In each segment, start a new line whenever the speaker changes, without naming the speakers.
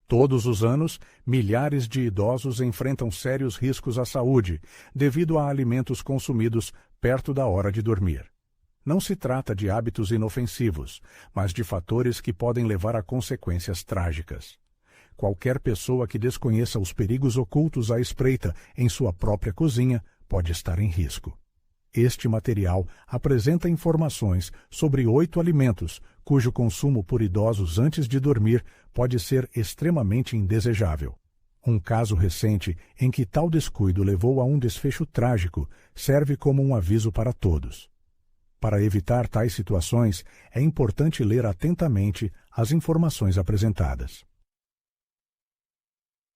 Todos os anos, milhares de idosos enfrentam sérios riscos à saúde devido a alimentos consumidos perto da hora de dormir. Não se trata de hábitos inofensivos, mas de fatores que podem levar a consequências trágicas. Qualquer pessoa que desconheça os perigos ocultos à espreita em sua própria cozinha pode estar em risco. Este material apresenta informações sobre 8 alimentos cujo consumo por idosos antes de dormir pode ser extremamente indesejável. Um caso recente em que tal descuido levou a um desfecho trágico serve como um aviso para todos. Para evitar tais situações, é importante ler atentamente as informações apresentadas.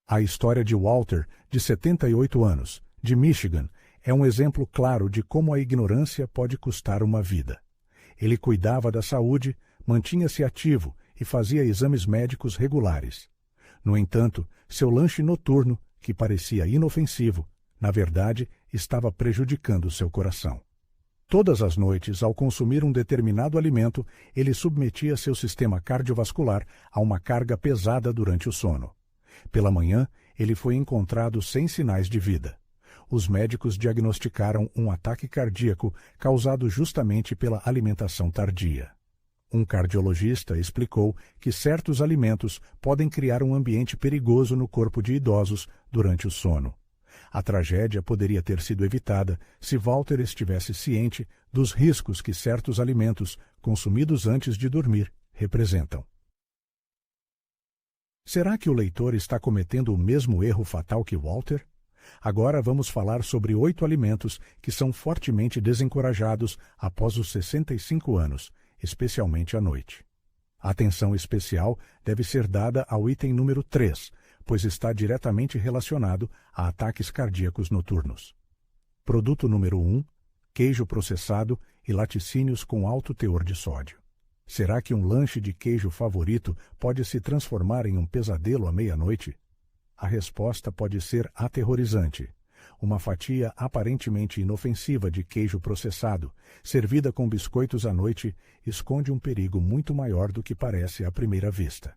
A história de Walter, de 78 anos, de Michigan, é um exemplo claro de como a ignorância pode custar uma vida. Ele cuidava da saúde, mantinha-se ativo e fazia exames médicos regulares. No entanto, seu lanche noturno, que parecia inofensivo, na verdade, estava prejudicando seu coração. Todas as noites, ao consumir um determinado alimento, ele submetia seu sistema cardiovascular a uma carga pesada durante o sono. Pela manhã, ele foi encontrado sem sinais de vida. Os médicos diagnosticaram um ataque cardíaco causado justamente pela alimentação tardia. Um cardiologista explicou que certos alimentos podem criar um ambiente perigoso no corpo de idosos durante o sono. A tragédia poderia ter sido evitada se Walter estivesse ciente dos riscos que certos alimentos, consumidos antes de dormir, representam. Será que o leitor está cometendo o mesmo erro fatal que Walter? Agora vamos falar sobre 8 alimentos que são fortemente desencorajados após os 65 anos, especialmente à noite. Atenção especial deve ser dada ao item número 3, pois está diretamente relacionado a ataques cardíacos noturnos. Produto número 1, queijo processado e laticínios com alto teor de sódio. Será que um lanche de queijo favorito pode se transformar em um pesadelo à meia-noite? A resposta pode ser aterrorizante. Uma fatia aparentemente inofensiva de queijo processado, servida com biscoitos à noite, esconde um perigo muito maior do que parece à primeira vista.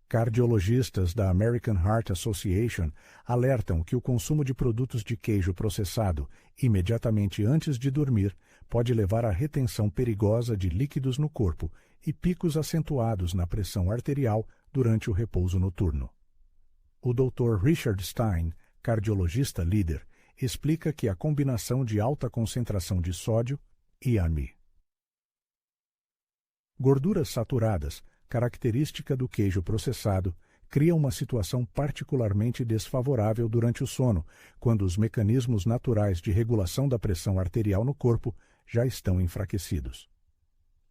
Cardiologistas da American Heart Association alertam que o consumo de produtos de queijo processado imediatamente antes de dormir pode levar à retenção perigosa de líquidos no corpo e picos acentuados na pressão arterial durante o repouso noturno. O Dr. Richard Stein, cardiologista líder, explica que a combinação de alta concentração de sódio e AMI. Gorduras saturadas, característica do queijo processado, cria uma situação particularmente desfavorável durante o sono, quando os mecanismos naturais de regulação da pressão arterial no corpo já estão enfraquecidos.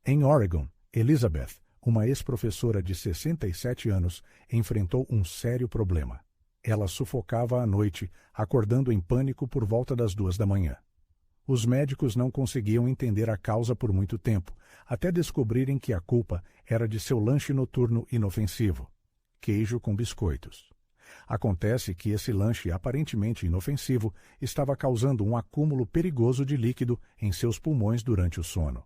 Em Oregon, Elizabeth, uma ex-professora de 67 anos, enfrentou um sério problema. Ela sufocava à noite, acordando em pânico por volta das 2 da manhã. Os médicos não conseguiam entender a causa por muito tempo, até descobrirem que a culpa era de seu lanche noturno inofensivo, queijo com biscoitos. Acontece que esse lanche aparentemente inofensivo estava causando um acúmulo perigoso de líquido em seus pulmões durante o sono.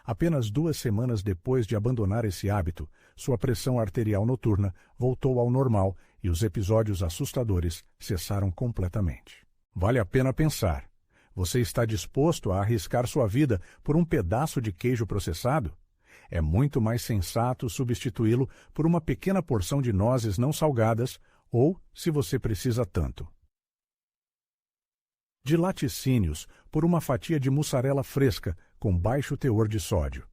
Apenas 2 semanas depois de abandonar esse hábito, sua pressão arterial noturna voltou ao normal e os episódios assustadores cessaram completamente. Vale a pena pensar. Você está disposto a arriscar sua vida por um pedaço de queijo processado? É muito mais sensato substituí-lo por uma pequena porção de nozes não salgadas ou, se você precisa tanto, de laticínios por uma fatia de mussarela fresca com baixo teor de sódio.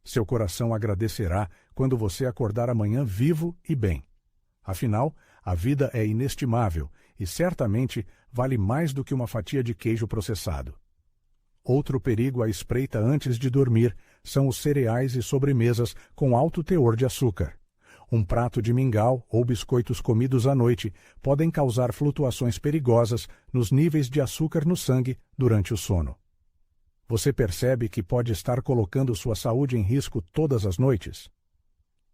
Seu coração agradecerá quando você acordar amanhã vivo e bem. Afinal, a vida é inestimável e certamente vale mais do que uma fatia de queijo processado. Outro perigo à espreita antes de dormir são os cereais e sobremesas com alto teor de açúcar. Um prato de mingau ou biscoitos comidos à noite podem causar flutuações perigosas nos níveis de açúcar no sangue durante o sono. Você percebe que pode estar colocando sua saúde em risco todas as noites?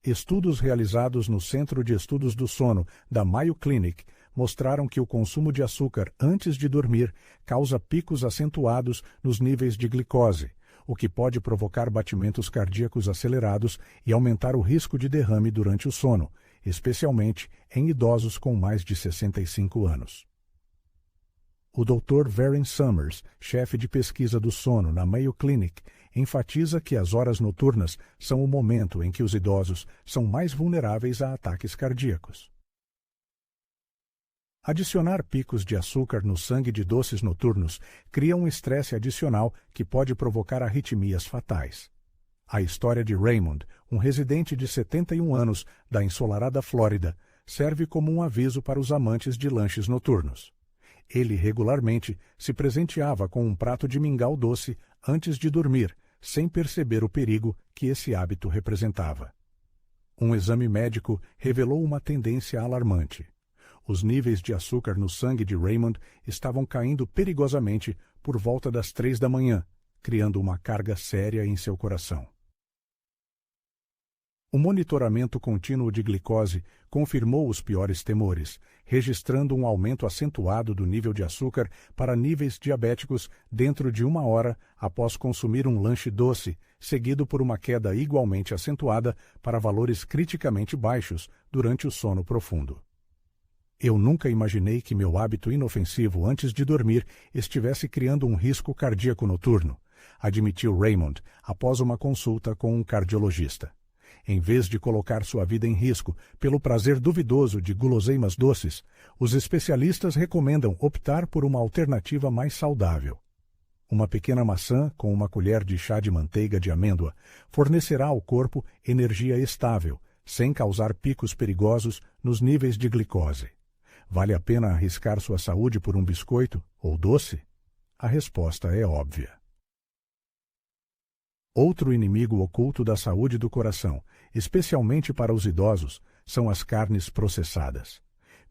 Estudos realizados no Centro de Estudos do Sono da Mayo Clinic mostraram que o consumo de açúcar antes de dormir causa picos acentuados nos níveis de glicose, o que pode provocar batimentos cardíacos acelerados e aumentar o risco de derrame durante o sono, especialmente em idosos com mais de 65 anos. O Dr. Varen Summers, chefe de pesquisa do sono na Mayo Clinic, enfatiza que as horas noturnas são o momento em que os idosos são mais vulneráveis a ataques cardíacos. Adicionar picos de açúcar no sangue de doces noturnos cria um estresse adicional que pode provocar arritmias fatais. A história de Raymond, um residente de 71 anos da ensolarada Flórida, serve como um aviso para os amantes de lanches noturnos. Ele regularmente se presenteava com um prato de mingau doce antes de dormir, sem perceber o perigo que esse hábito representava. Um exame médico revelou uma tendência alarmante. Os níveis de açúcar no sangue de Raymond estavam caindo perigosamente por volta das 3 da manhã, criando uma carga séria em seu coração. O monitoramento contínuo de glicose confirmou os piores temores, registrando um aumento acentuado do nível de açúcar para níveis diabéticos dentro de 1 hora após consumir um lanche doce, seguido por uma queda igualmente acentuada para valores criticamente baixos durante o sono profundo. Eu nunca imaginei que meu hábito inofensivo antes de dormir estivesse criando um risco cardíaco noturno, admitiu Raymond após uma consulta com um cardiologista. Em vez de colocar sua vida em risco pelo prazer duvidoso de guloseimas doces, os especialistas recomendam optar por uma alternativa mais saudável. Uma pequena maçã com uma colher de chá de manteiga de amêndoa fornecerá ao corpo energia estável, sem causar picos perigosos nos níveis de glicose. Vale a pena arriscar sua saúde por um biscoito ou doce? A resposta é óbvia. Outro inimigo oculto da saúde do coração, especialmente para os idosos, são as carnes processadas.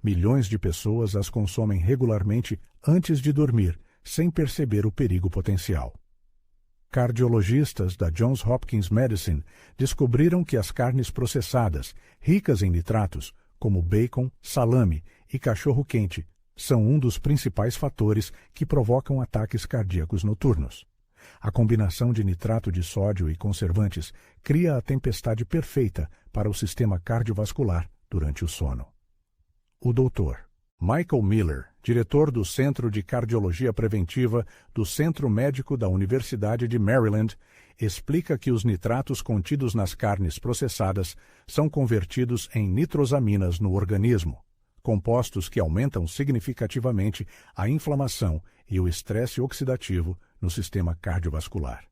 Milhões de pessoas as consomem regularmente antes de dormir, sem perceber o perigo potencial. Cardiologistas da Johns Hopkins Medicine descobriram que as carnes processadas, ricas em nitratos, como bacon, salame e cachorro-quente, são um dos principais fatores que provocam ataques cardíacos noturnos. A combinação de nitrato de sódio e conservantes cria a tempestade perfeita para o sistema cardiovascular durante o sono. O Dr. Michael Miller, diretor do Centro de Cardiologia Preventiva do Centro Médico da Universidade de Maryland, explica que os nitratos contidos nas carnes processadas são convertidos em nitrosaminas no organismo, compostos que aumentam significativamente a inflamação e o estresse oxidativo no sistema cardiovascular.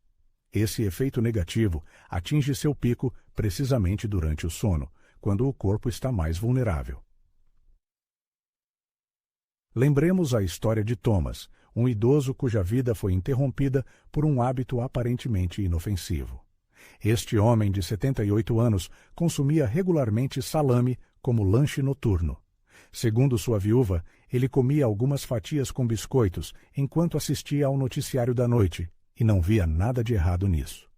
Esse efeito negativo atinge seu pico precisamente durante o sono, quando o corpo está mais vulnerável. Lembremos a história de Thomas, um idoso cuja vida foi interrompida por um hábito aparentemente inofensivo. Este homem de 78 anos consumia regularmente salame como lanche noturno. Segundo sua viúva, ele comia algumas fatias com biscoitos enquanto assistia ao noticiário da noite, e não via nada de errado nisso.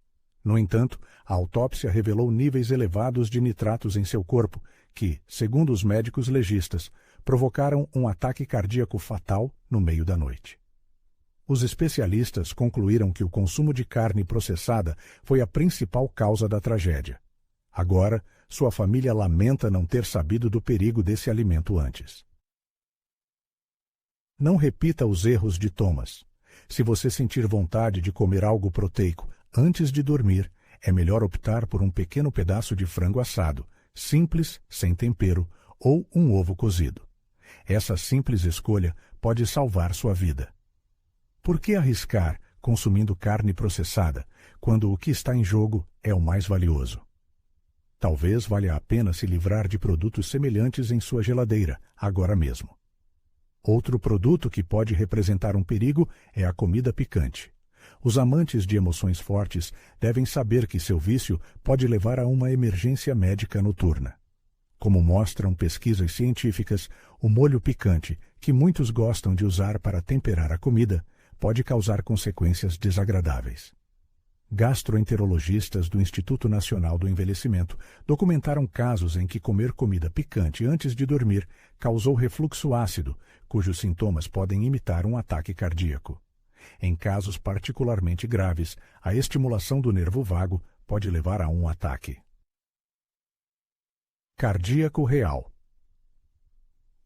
No entanto, a autópsia revelou níveis elevados de nitratos em seu corpo que, segundo os médicos legistas, provocaram um ataque cardíaco fatal no meio da noite. Os especialistas concluíram que o consumo de carne processada foi a principal causa da tragédia. Agora, sua família lamenta não ter sabido do perigo desse alimento antes. Não repita os erros de Thomas. Se você sentir vontade de comer algo proteico antes de dormir, é melhor optar por um pequeno pedaço de frango assado, simples, sem tempero, ou um ovo cozido. Essa simples escolha pode salvar sua vida. Por que arriscar consumindo carne processada, quando o que está em jogo é o mais valioso? Talvez valha a pena se livrar de produtos semelhantes em sua geladeira, agora mesmo. Outro produto que pode representar um perigo é a comida picante. Os amantes de emoções fortes devem saber que seu vício pode levar a uma emergência médica noturna. Como mostram pesquisas científicas, o molho picante, que muitos gostam de usar para temperar a comida, pode causar consequências desagradáveis. Gastroenterologistas do Instituto Nacional do Envelhecimento documentaram casos em que comer comida picante antes de dormir causou refluxo ácido, cujos sintomas podem imitar um ataque cardíaco. Em casos particularmente graves, a estimulação do nervo vago pode levar a um ataque. Cardíaco real.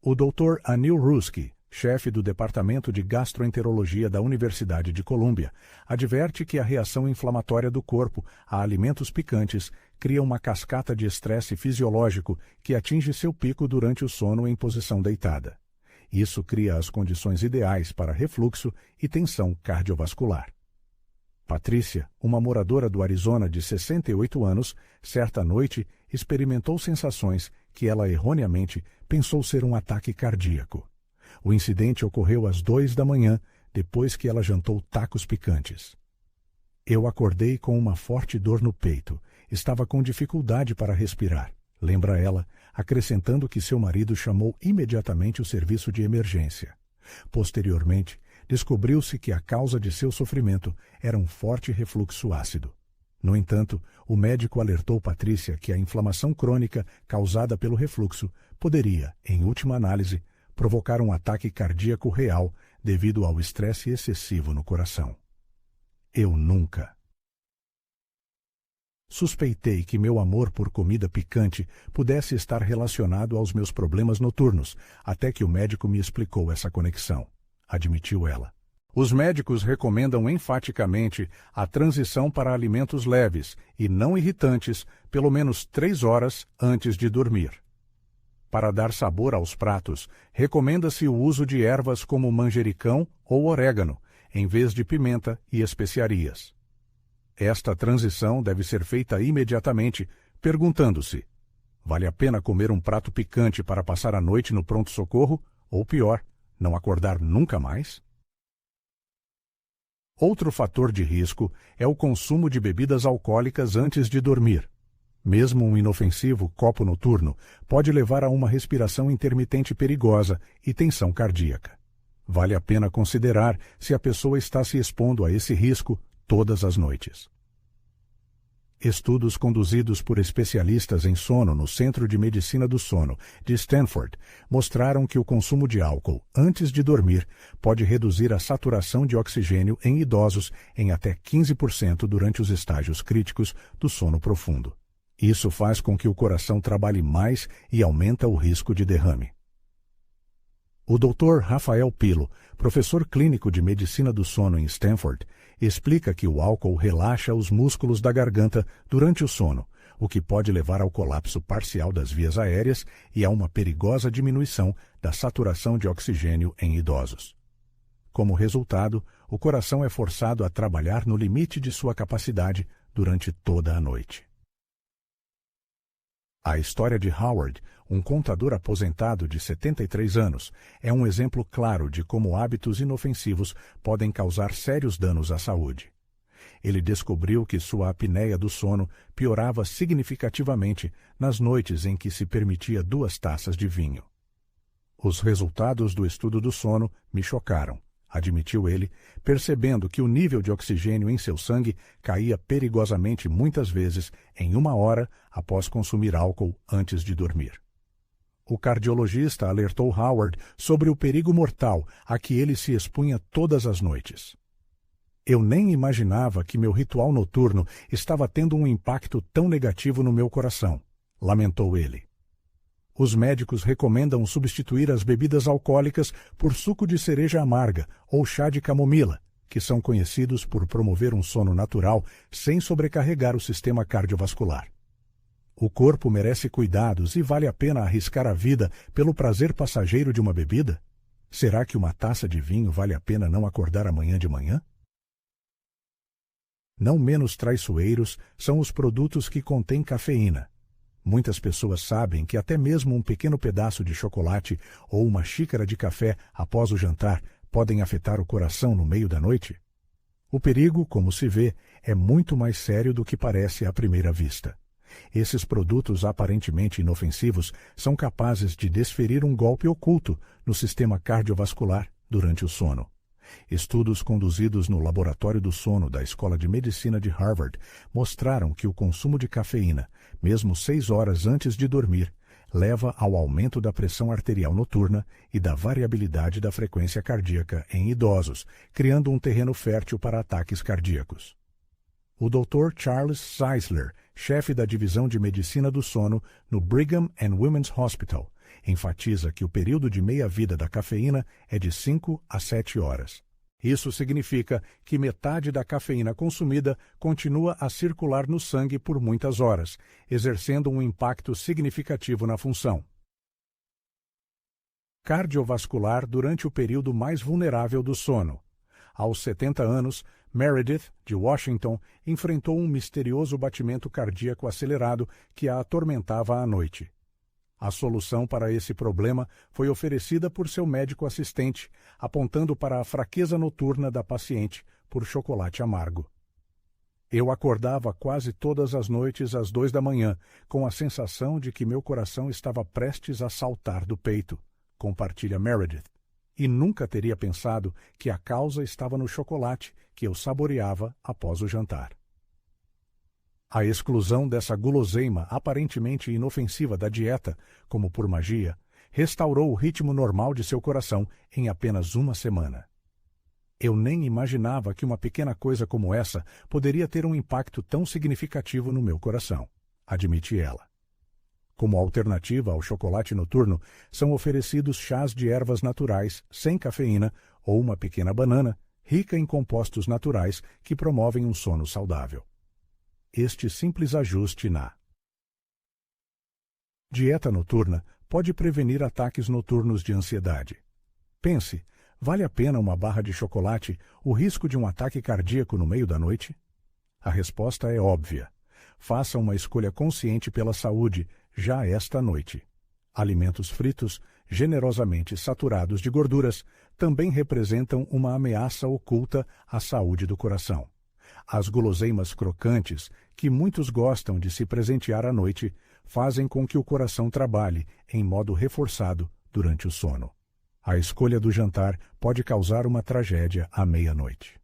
O Dr. Anil Ruski, chefe do Departamento de Gastroenterologia da Universidade de Colômbia, adverte que a reação inflamatória do corpo a alimentos picantes cria uma cascata de estresse fisiológico que atinge seu pico durante o sono em posição deitada. Isso cria as condições ideais para refluxo e tensão cardiovascular. Patrícia, uma moradora do Arizona de 68 anos, certa noite experimentou sensações que ela erroneamente pensou ser um ataque cardíaco. O incidente ocorreu às 2 da manhã, depois que ela jantou tacos picantes. Eu acordei com uma forte dor no peito. Estava com dificuldade para respirar, lembra ela, acrescentando que seu marido chamou imediatamente o serviço de emergência. Posteriormente, descobriu-se que a causa de seu sofrimento era um forte refluxo ácido. No entanto, o médico alertou Patrícia que a inflamação crônica causada pelo refluxo poderia, em última análise, provocar um ataque cardíaco real devido ao estresse excessivo no coração. Eu nunca suspeitei que meu amor por comida picante pudesse estar relacionado aos meus problemas noturnos, até que o médico me explicou essa conexão, admitiu ela. Os médicos recomendam enfaticamente a transição para alimentos leves e não irritantes pelo menos 3 horas antes de dormir. Para dar sabor aos pratos, recomenda-se o uso de ervas como manjericão ou orégano, em vez de pimenta e especiarias. Esta transição deve ser feita imediatamente, perguntando-se: vale a pena comer um prato picante para passar a noite no pronto-socorro, ou pior, não acordar nunca mais? Outro fator de risco é o consumo de bebidas alcoólicas antes de dormir. Mesmo um inofensivo copo noturno pode levar a uma respiração intermitente perigosa e tensão cardíaca. Vale a pena considerar se a pessoa está se expondo a esse risco todas as noites. Estudos conduzidos por especialistas em sono no Centro de Medicina do Sono de Stanford mostraram que o consumo de álcool antes de dormir pode reduzir a saturação de oxigênio em idosos em até 15% durante os estágios críticos do sono profundo. Isso faz com que o coração trabalhe mais e aumenta o risco de derrame. O Dr. Rafael Pilo, professor clínico de medicina do sono em Stanford, explica que o álcool relaxa os músculos da garganta durante o sono, o que pode levar ao colapso parcial das vias aéreas e a uma perigosa diminuição da saturação de oxigênio em idosos. Como resultado, o coração é forçado a trabalhar no limite de sua capacidade durante toda a noite. A história de Howard, um contador aposentado de 73 anos, é um exemplo claro de como hábitos inofensivos podem causar sérios danos à saúde. Ele descobriu que sua apneia do sono piorava significativamente nas noites em que se permitia 2 taças de vinho. Os resultados do estudo do sono me chocaram, admitiu ele, percebendo que o nível de oxigênio em seu sangue caía perigosamente muitas vezes em 1 hora após consumir álcool antes de dormir. O cardiologista alertou Howard sobre o perigo mortal a que ele se expunha todas as noites. Eu nem imaginava que meu ritual noturno estava tendo um impacto tão negativo no meu coração, lamentou ele. Os médicos recomendam substituir as bebidas alcoólicas por suco de cereja amarga ou chá de camomila, que são conhecidos por promover um sono natural sem sobrecarregar o sistema cardiovascular. O corpo merece cuidados e vale a pena arriscar a vida pelo prazer passageiro de uma bebida? Será que uma taça de vinho vale a pena não acordar amanhã de manhã? Não menos traiçoeiros são os produtos que contêm cafeína. Muitas pessoas sabem que até mesmo um pequeno pedaço de chocolate ou uma xícara de café após o jantar podem afetar o coração no meio da noite. O perigo, como se vê, é muito mais sério do que parece à primeira vista. Esses produtos aparentemente inofensivos são capazes de desferir um golpe oculto no sistema cardiovascular durante o sono. Estudos conduzidos no Laboratório do Sono da Escola de Medicina de Harvard mostraram que o consumo de cafeína, mesmo 6 horas antes de dormir, leva ao aumento da pressão arterial noturna e da variabilidade da frequência cardíaca em idosos, criando um terreno fértil para ataques cardíacos. O Dr. Charles Czeisler, chefe da divisão de medicina do sono no Brigham and Women's Hospital, enfatiza que o período de meia-vida da cafeína é de 5 a 7 horas. Isso significa que metade da cafeína consumida continua a circular no sangue por muitas horas, exercendo um impacto significativo na função cardiovascular durante o período mais vulnerável do sono. Aos 70 anos, Meredith, de Washington, enfrentou um misterioso batimento cardíaco acelerado que a atormentava à noite. A solução para esse problema foi oferecida por seu médico assistente, apontando para a fraqueza noturna da paciente por chocolate amargo. Eu acordava quase todas as noites às 2 da manhã, com a sensação de que meu coração estava prestes a saltar do peito, compartilha Meredith, e nunca teria pensado que a causa estava no chocolate que eu saboreava após o jantar. A exclusão dessa guloseima aparentemente inofensiva da dieta, como por magia, restaurou o ritmo normal de seu coração em apenas uma semana. Eu nem imaginava que uma pequena coisa como essa poderia ter um impacto tão significativo no meu coração, admite ela. Como alternativa ao chocolate noturno, são oferecidos chás de ervas naturais, sem cafeína, ou uma pequena banana, rica em compostos naturais que promovem um sono saudável. Este simples ajuste na dieta noturna pode prevenir ataques noturnos de ansiedade. Pense, vale a pena uma barra de chocolate o risco de um ataque cardíaco no meio da noite? A resposta é óbvia. Faça uma escolha consciente pela saúde já esta noite. Alimentos fritos, generosamente saturados de gorduras, também representam uma ameaça oculta à saúde do coração. As guloseimas crocantes, que muitos gostam de se presentear à noite, fazem com que o coração trabalhe em modo reforçado durante o sono. A escolha do jantar pode causar uma tragédia à meia-noite.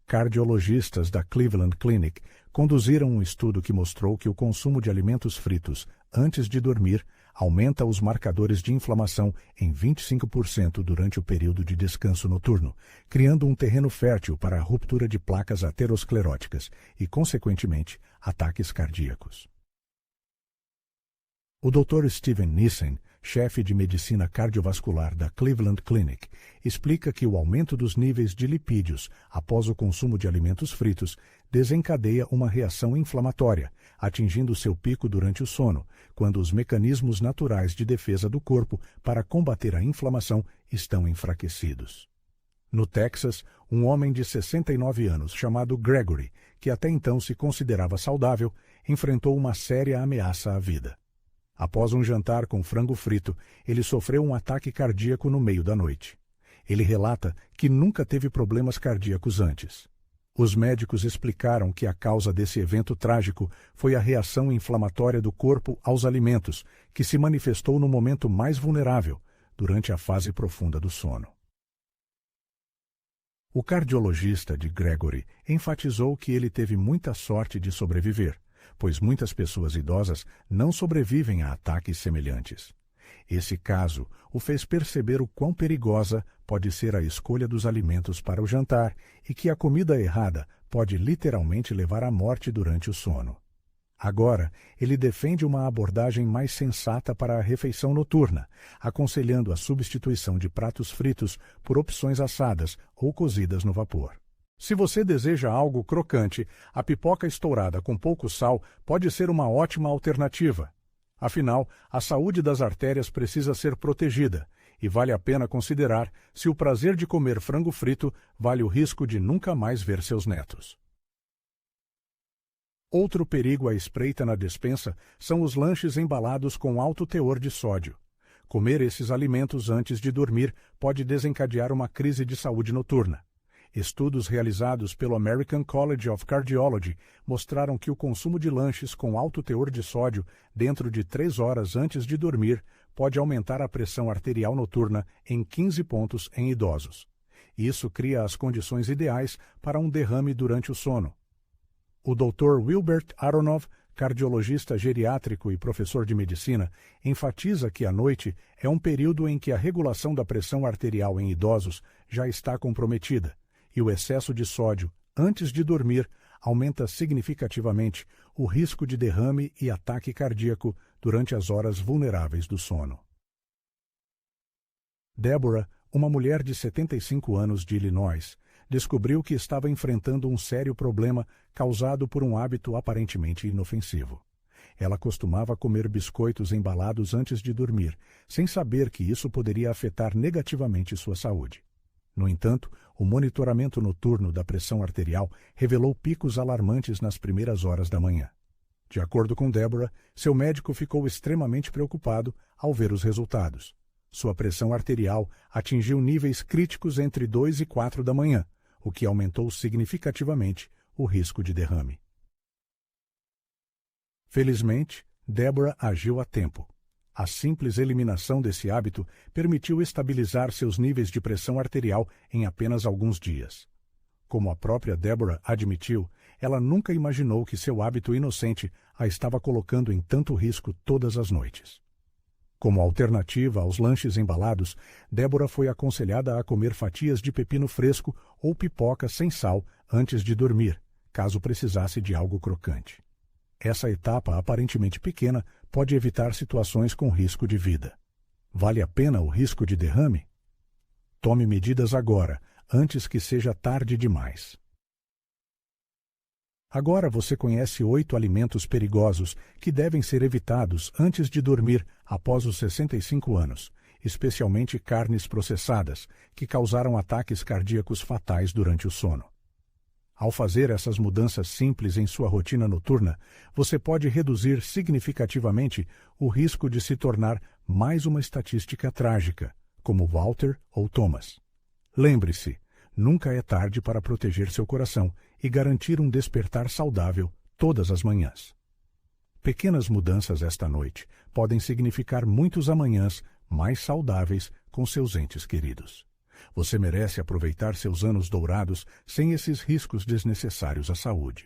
Cardiologistas da Cleveland Clinic conduziram um estudo que mostrou que o consumo de alimentos fritos antes de dormir aumenta os marcadores de inflamação em 25% durante o período de descanso noturno, criando um terreno fértil para a ruptura de placas ateroscleróticas e, consequentemente, ataques cardíacos. O Dr. Steven Nissen, chefe de medicina cardiovascular da Cleveland Clinic, explica que o aumento dos níveis de lipídios após o consumo de alimentos fritos desencadeia uma reação inflamatória, atingindo seu pico durante o sono, quando os mecanismos naturais de defesa do corpo para combater a inflamação estão enfraquecidos. No Texas, um homem de 69 anos chamado Gregory, que até então se considerava saudável, enfrentou uma séria ameaça à vida. Após um jantar com frango frito, ele sofreu um ataque cardíaco no meio da noite. Ele relata que nunca teve problemas cardíacos antes. Os médicos explicaram que a causa desse evento trágico foi a reação inflamatória do corpo aos alimentos, que se manifestou no momento mais vulnerável, durante a fase profunda do sono. O cardiologista de Gregory enfatizou que ele teve muita sorte de sobreviver, pois muitas pessoas idosas não sobrevivem a ataques semelhantes. Esse caso o fez perceber o quão perigosa pode ser a escolha dos alimentos para o jantar e que a comida errada pode literalmente levar à morte durante o sono. Agora, ele defende uma abordagem mais sensata para a refeição noturna, aconselhando a substituição de pratos fritos por opções assadas ou cozidas no vapor. Se você deseja algo crocante, a pipoca estourada com pouco sal pode ser uma ótima alternativa. Afinal, a saúde das artérias precisa ser protegida, e vale a pena considerar se o prazer de comer frango frito vale o risco de nunca mais ver seus netos. Outro perigo à espreita na despensa são os lanches embalados com alto teor de sódio. Comer esses alimentos antes de dormir pode desencadear uma crise de saúde noturna. Estudos realizados pelo American College of Cardiology mostraram que o consumo de lanches com alto teor de sódio dentro de 3 horas antes de dormir pode aumentar a pressão arterial noturna em 15 pontos em idosos. Isso cria as condições ideais para um derrame durante o sono. O Dr. Wilbert Aronov, cardiologista geriátrico e professor de medicina, enfatiza que a noite é um período em que a regulação da pressão arterial em idosos já está comprometida, e o excesso de sódio, antes de dormir, aumenta significativamente o risco de derrame e ataque cardíaco durante as horas vulneráveis do sono. Deborah, uma mulher de 75 anos de Illinois, descobriu que estava enfrentando um sério problema causado por um hábito aparentemente inofensivo. Ela costumava comer biscoitos embalados antes de dormir, sem saber que isso poderia afetar negativamente sua saúde. No entanto, o monitoramento noturno da pressão arterial revelou picos alarmantes nas primeiras horas da manhã. De acordo com Deborah, seu médico ficou extremamente preocupado ao ver os resultados. Sua pressão arterial atingiu níveis críticos entre 2 e 4 da manhã, o que aumentou significativamente o risco de derrame. Felizmente, Deborah agiu a tempo. A simples eliminação desse hábito permitiu estabilizar seus níveis de pressão arterial em apenas alguns dias. Como a própria Deborah admitiu, ela nunca imaginou que seu hábito inocente a estava colocando em tanto risco todas as noites. Como alternativa aos lanches embalados, Deborah foi aconselhada a comer fatias de pepino fresco ou pipoca sem sal antes de dormir, caso precisasse de algo crocante. Essa etapa aparentemente pequena pode evitar situações com risco de vida. Vale a pena o risco de derrame? Tome medidas agora, antes que seja tarde demais. Agora você conhece 8 alimentos perigosos que devem ser evitados antes de dormir após os 65 anos, especialmente carnes processadas, que causaram ataques cardíacos fatais durante o sono. Ao fazer essas mudanças simples em sua rotina noturna, você pode reduzir significativamente o risco de se tornar mais uma estatística trágica, como Walter ou Thomas. Lembre-se, nunca é tarde para proteger seu coração e garantir um despertar saudável todas as manhãs. Pequenas mudanças esta noite podem significar muitos amanhãs mais saudáveis com seus entes queridos. Você merece aproveitar seus anos dourados sem esses riscos desnecessários à saúde.